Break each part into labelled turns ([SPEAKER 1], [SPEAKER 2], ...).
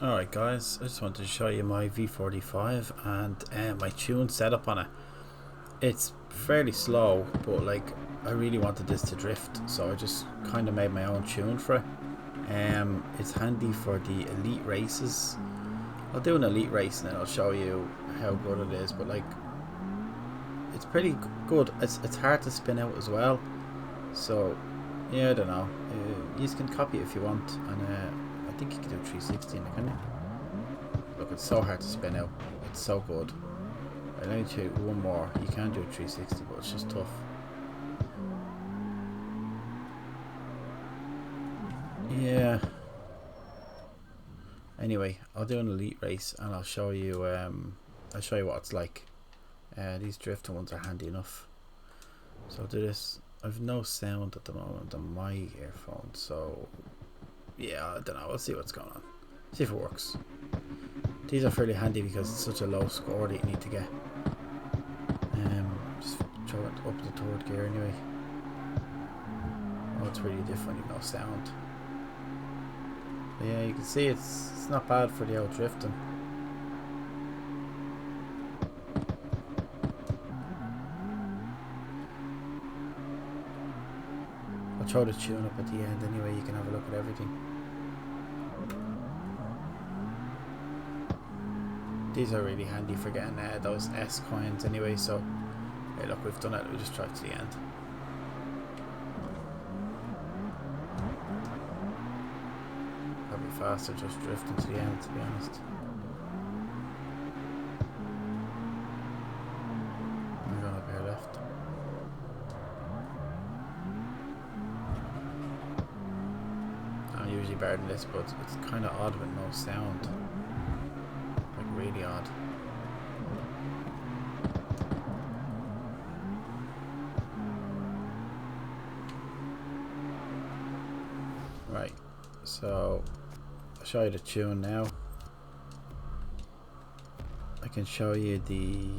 [SPEAKER 1] Alright guys, I just wanted to show you my V45 and my tune setup on it. It's fairly slow, but like I really wanted this to drift, so I just kind of made my own tune for it. It's handy for the elite races. I'll do an elite race and then I'll show you how good it is, but like it's pretty good. It's hard to spin out as well, so yeah, I don't know. You can copy it if you want, and I think you can do 360 in it, can you? Look, it's so hard to spin out. It's so good. I'll only do one more. You can do a 360, but it's just tough. Yeah. Anyway, I'll do an elite race and I'll show you what it's like. These drifting ones are handy enough. So I'll do this. I've no sound at the moment on my earphones, so yeah, I don't know. We'll see what's going on. See if it works. These are fairly handy because it's such a low score that you need to get. Just throw it up the third gear anyway. Oh, it's really different, you know, sound. But yeah, you can see it's not bad for the old drifting. I'll throw the tune up at the end anyway, you can have a look at everything. These are really handy for getting those S coins anyway, so hey, look, we've done it. We'll just try to the end. Probably faster just drifting to the end, to be honest. We're going up here left. I'm usually better than this, but it's kind of odd with no sound. Like really odd. Right, so I'll show you the tune now. I can show you the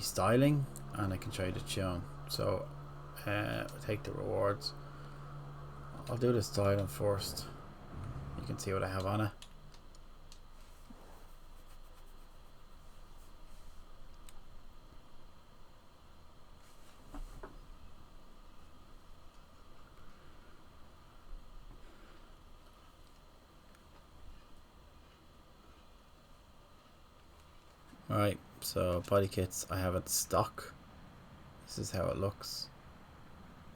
[SPEAKER 1] styling and I can show you the tune. So I'll take the rewards. I'll do the styling first. You can see what I have on it. Alright, so body kits, I have it stock. This is how it looks.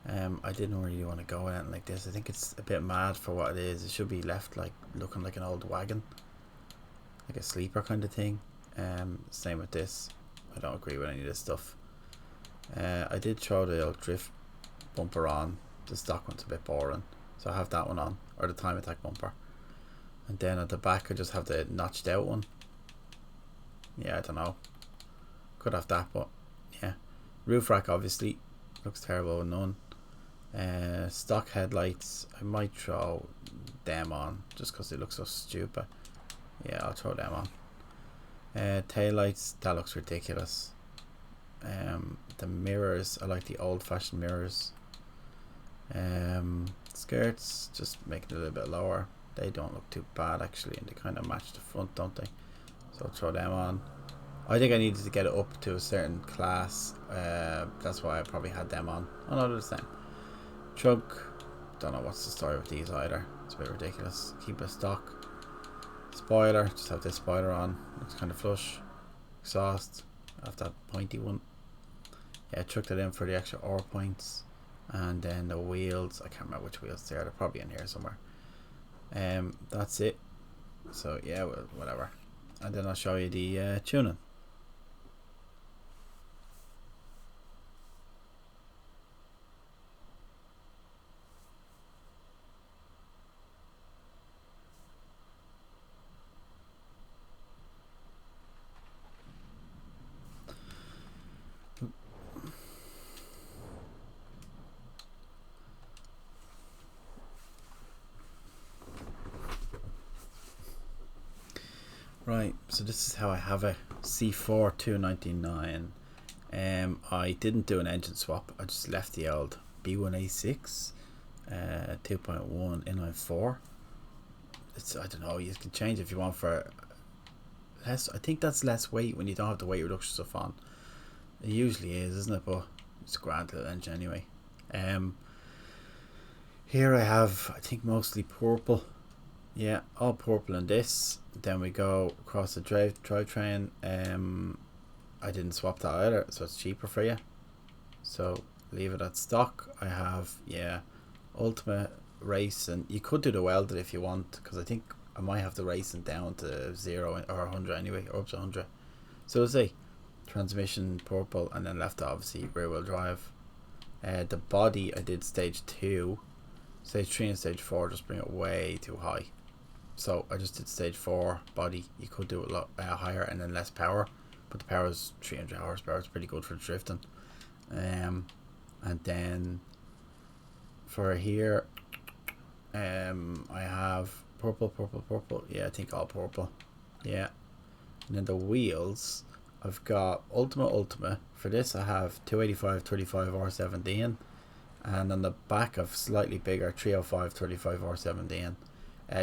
[SPEAKER 1] I didn't really want to go in like this. I think it's a bit mad for what it is. It should be left like looking like an old wagon, like a sleeper kind of thing. Same with this. I don't agree with any of this stuff. I did throw the old drift bumper on. The stock one's a bit boring, so I have that one on, or the time attack bumper. And then at the back I just have the notched out one. Yeah, I don't know. Could have that, but yeah. Roof rack obviously looks terrible with none. Stock headlights, I might throw them on just because they look so stupid. Yeah, I'll throw them on. Tail lights, that looks ridiculous. The mirrors, I like the old-fashioned mirrors. Skirts, just make it a little bit lower. They don't look too bad actually, and they kind of match the front, don't they? So I'll throw them on. I think I needed to get it up to a certain class. That's why I probably had them on. Oh no, they're the same. Truck, don't know what's the story with these either. It's a bit ridiculous. Keep it stock. Spoiler, just have this spoiler on. Looks kind of flush. Exhaust, I have that pointy one. Yeah, I chucked it in for the extra ore points. And then the wheels, I can't remember which wheels they are. They're probably in here somewhere. That's it. So yeah, well, whatever. And then I'll show you the tuning. Right, so this is how I have a C4 299. I didn't do an engine swap. I just left the old B1A6 2.1 inline 4. it's, I don't know, you can change if you want for less. I think that's less weight when you don't have the weight reduction stuff on. It usually is, isn't it? But it's a grand little engine anyway. Here I have, I think, mostly purple. Yeah, all purple in this. Then we go across the drivetrain. I didn't swap that either, so it's cheaper for you. So leave it at stock. I have, yeah, Ultimate Racing. You could do the welded if you want, because I think I might have the racing down to 0 or 100 anyway, or up to 100. So we'll see. Transmission purple, and then left obviously rear wheel drive. The body I did stage 2. Stage 3 and stage 4 just bring it way too high. So I just did stage 4 body. You could do it a lot higher and then less power, but the power is 300 horsepower. It's pretty good for drifting. And then for here, I have purple. Yeah, I think all purple. Yeah. And then the wheels, I've got Ultimate. For this I have 285 35 R17, and on the back of slightly bigger 305 35 R17.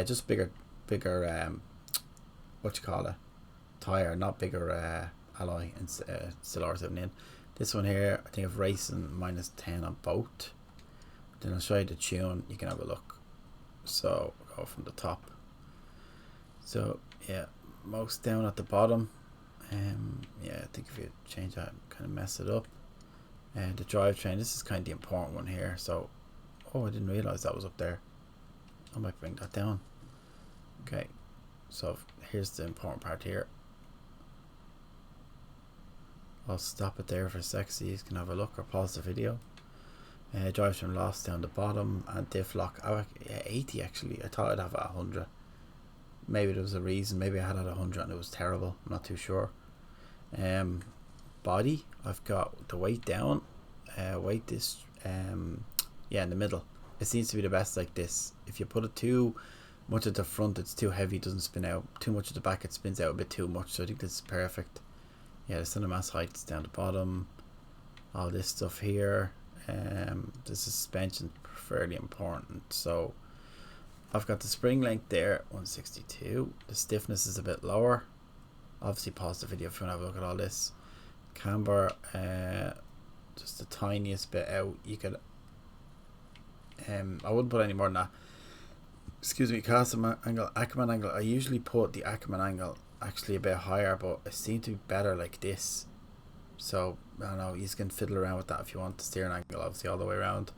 [SPEAKER 1] Just bigger what you call it, tire, not bigger alloy, and still R17. This one here, I think I've racing -10 on both. Then I'll show you the tune, you can have a look. So go from the top. So yeah, most down at the bottom. Yeah, I think if you change that, kind of mess it up. And the drivetrain, this is kind of the important one here. So, oh, I didn't realize that was up there. I might bring that down. Okay, so here's the important part here. I'll stop it there for a sec so you can have a look, or pause the video. Drivetrain loss down the bottom, and diff lock. Oh, yeah, 80 actually. I thought I'd have it at 100. Maybe there was a reason. Maybe I had it at 100 and it was terrible. I'm not too sure. Body, I've got the weight down. Weight this, yeah, in the middle. It seems to be the best like this. If you put it too much at the front, it's too heavy, it doesn't spin out. Too much at the back, it spins out a bit too much. So I think this is perfect. Yeah, the center mass height's down the bottom. All this stuff here. The suspension fairly important. So I've got the spring length there, 162. The stiffness is a bit lower. Obviously pause the video if you want to have a look at all this. Camber, just the tiniest bit out. You could, I wouldn't put any more than that. Excuse me, cast angle, Ackerman angle. I usually put the Ackerman angle actually a bit higher, but it seemed to be better like this. So I don't know, you can fiddle around with that if you want. The steering angle obviously all the way around.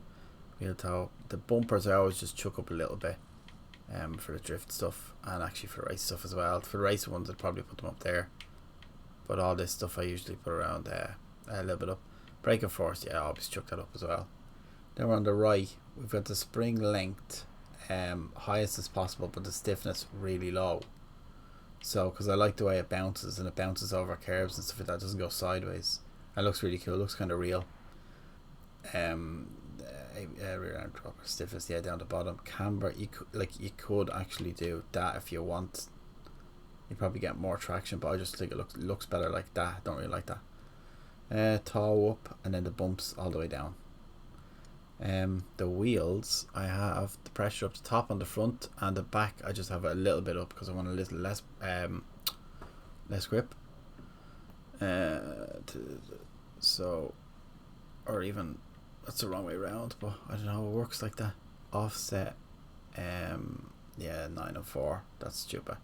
[SPEAKER 1] Wheel toe. The bumpers I always just chuck up a little bit, for the drift stuff, and actually for the race stuff as well. For the race ones I'd probably put them up there, but all this stuff I usually put around a little bit up. Braking force, yeah, I always chuck that up as well. Then we're on the right, we've got the spring length highest as possible, but the stiffness really low. So because I like the way it bounces, and it bounces over curves and stuff like that, it doesn't go sideways. It looks really cool, it looks kind of real. Rear arm drop stiffness, yeah, down the bottom. Camber, you could actually do that if you want. You probably get more traction, but I just think it looks better like that. Don't really like that. Toe up, and then the bumps all the way down. The wheels, I have the pressure up the top on the front, and the back I just have it a little bit up because I want a little less grip. So, or even, that's the wrong way around, but I don't know, it works like that. Offset, yeah, 904, that's stupid.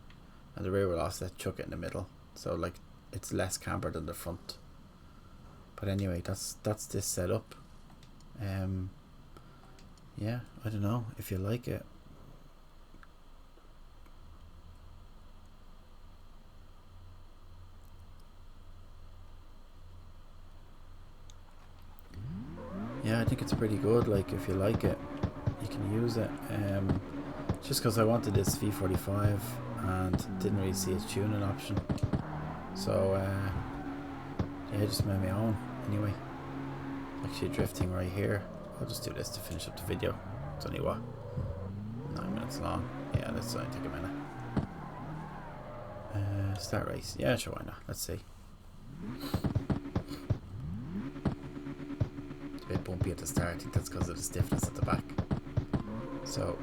[SPEAKER 1] And the rear wheel offset, chuck it in the middle, so like it's less cambered than the front. But anyway, that's this setup. Yeah, I don't know if you like it. Yeah, I think it's pretty good. Like, if you like it, you can use it. Just because I wanted this V45 and didn't really see its tuning option, so yeah, just made my own. Anyway, actually drifting right here. I'll just do this to finish up the video. It's only what, 9 minutes long. Yeah, let's only take a minute. Start race. Yeah, sure, why not? Let's see. It's a bit bumpy at the start. I think that's because of the stiffness at the back. So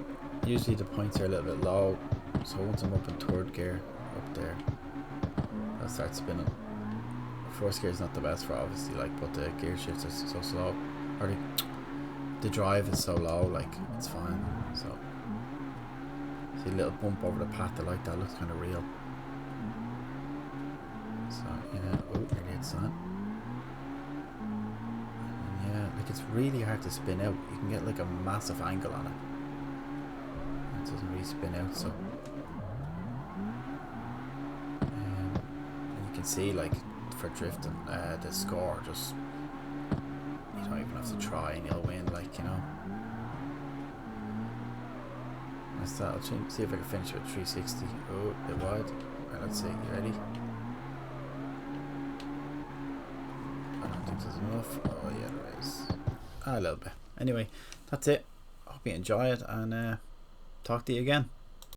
[SPEAKER 1] usually the points are a little bit low. So once I'm up in third gear up there, I'll start spinning. First gear is not the best for obviously, like, but the gear shifts are so slow, or the drive is so low, like it's fine. So see a little bump over the path, I like that, looks kind of real. So yeah, oh, nearly hit sign. And yeah, like it's really hard to spin out. You can get like a massive angle on it. It doesn't really spin out, so. And you can see, like, for drifting, the score just, you don't even have to try and you'll win, like, you know. That's that. I'll see if I can finish with 360. Oh, a bit wide. Right, let's see. You ready? I don't think there's enough. Oh yeah, there is. A little bit. Anyway, that's it. Hope you enjoy it, and talk to you again.